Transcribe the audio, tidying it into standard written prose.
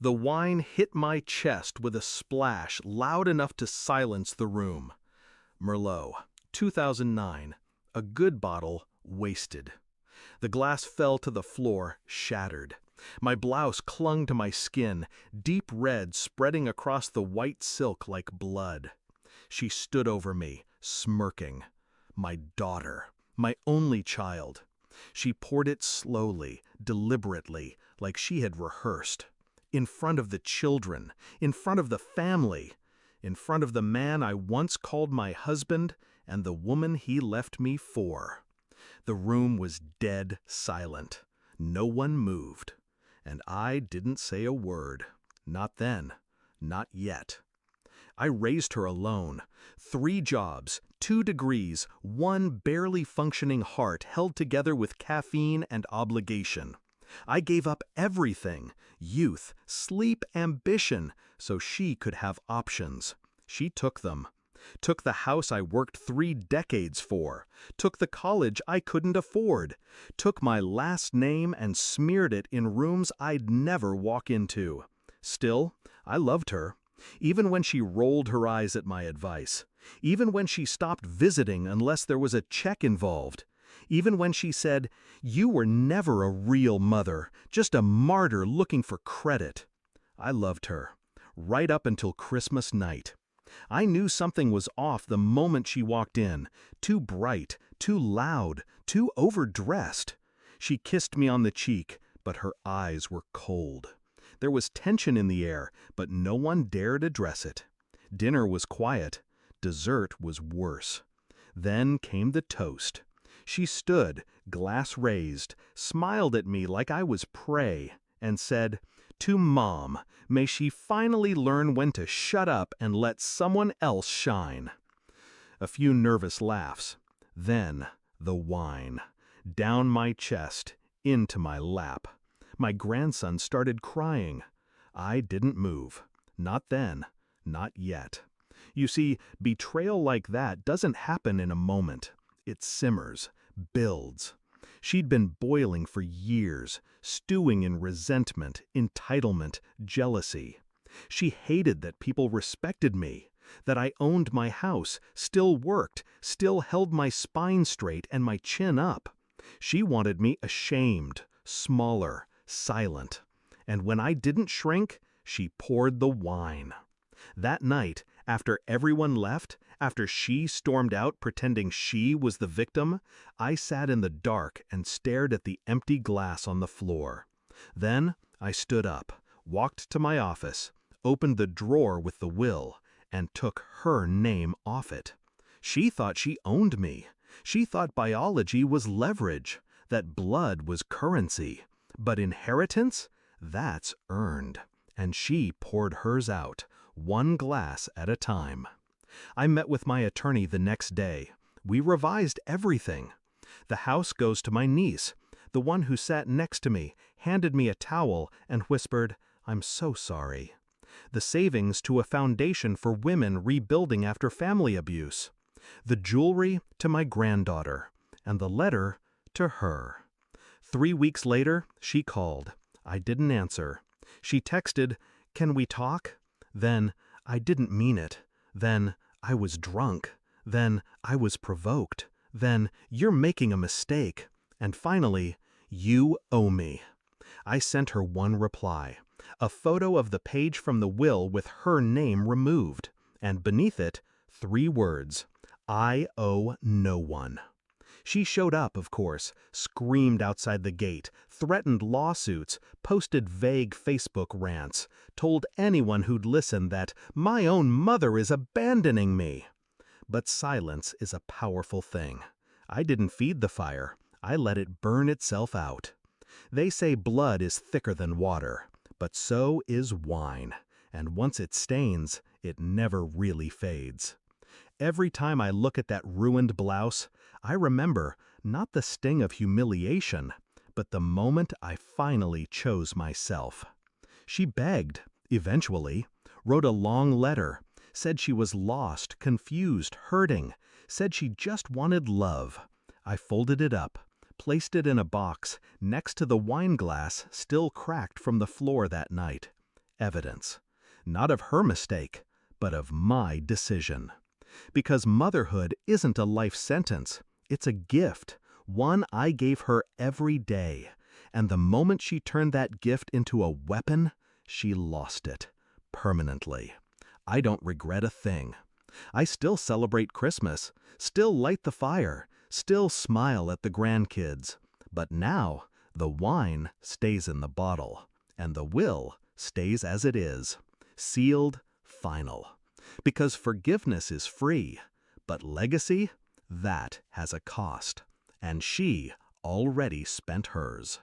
The wine hit my chest with a splash loud enough to silence the room. Merlot, 2009. A good bottle, wasted. The glass fell to the floor, shattered. My blouse clung to my skin, deep red spreading across the white silk like blood. She stood over me, smirking. My daughter, my only child. She poured it slowly, deliberately, like she had rehearsed. In front of the children, in front of the family, in front of the man I once called my husband and the woman he left me for. The room was dead silent. No one moved. And I didn't say a word. Not then. Not yet. I raised her alone. 3 jobs, 2 degrees, 1 barely functioning heart held together with caffeine and obligation. I gave up everything, youth, sleep, ambition, so she could have options. She took them. Took the house I worked 3 decades for. Took the college I couldn't afford. Took my last name and smeared it in rooms I'd never walk into. Still, I loved her. Even when she rolled her eyes at my advice. Even when she stopped visiting unless there was a check involved. Even when she said, "You were never a real mother, just a martyr looking for credit." I loved her. Right up until Christmas night. I knew something was off the moment she walked in. Too bright, too loud, too overdressed. She kissed me on the cheek, but her eyes were cold. There was tension in the air, but no one dared address it. Dinner was quiet. Dessert was worse. Then came the toast. She stood, glass raised, smiled at me like I was prey, and said, "To Mom, may she finally learn when to shut up and let someone else shine." A few nervous laughs. Then the wine. Down my chest, into my lap. My grandson started crying. I didn't move. Not then. Not yet. You see, betrayal like that doesn't happen in a moment. It simmers, builds. She'd been boiling for years, stewing in resentment, entitlement, jealousy. She hated that people respected me, that I owned my house, still worked, still held my spine straight and my chin up. She wanted me ashamed, smaller, silent. And when I didn't shrink, she poured the wine. That night, after everyone left, after she stormed out pretending she was the victim, I sat in the dark and stared at the empty glass on the floor. Then I stood up, walked to my office, opened the drawer with the will, and took her name off it. She thought she owned me. She thought biology was leverage, that blood was currency. But inheritance? That's earned. And she poured hers out, 1 glass at a time. I met with my attorney the next day. We revised everything. The house goes to my niece. The one who sat next to me handed me a towel and whispered, "I'm so sorry." The savings to a foundation for women rebuilding after family abuse. The jewelry to my granddaughter. And the letter to her. 3 weeks later, she called. I didn't answer. She texted, "Can we talk?" Then, "I didn't mean it." Then, "I was drunk." Then, "I was provoked." Then, "You're making a mistake." And finally, "You owe me." I sent her one reply, a photo of the page from the will with her name removed, and beneath it, 3 words, "I owe no one." She showed up, of course, screamed outside the gate, threatened lawsuits, posted vague Facebook rants, told anyone who'd listen that my own mother is abandoning me. But silence is a powerful thing. I didn't feed the fire. I let it burn itself out. They say blood is thicker than water, but so is wine, and once it stains, it never really fades. Every time I look at that ruined blouse, I remember not the sting of humiliation, but the moment I finally chose myself. She begged, eventually, wrote a long letter, said she was lost, confused, hurting, said she just wanted love. I folded it up, placed it in a box next to the wine glass still cracked from the floor that night. Evidence. Not of her mistake, but of my decision. Because motherhood isn't a life sentence, it's a gift, one I gave her every day. And the moment she turned that gift into a weapon, she lost it. Permanently. I don't regret a thing. I still celebrate Christmas, still light the fire, still smile at the grandkids. But now, the wine stays in the bottle, and the will stays as it is. Sealed, final. Because forgiveness is free, but legacy, that has a cost. And she already spent hers.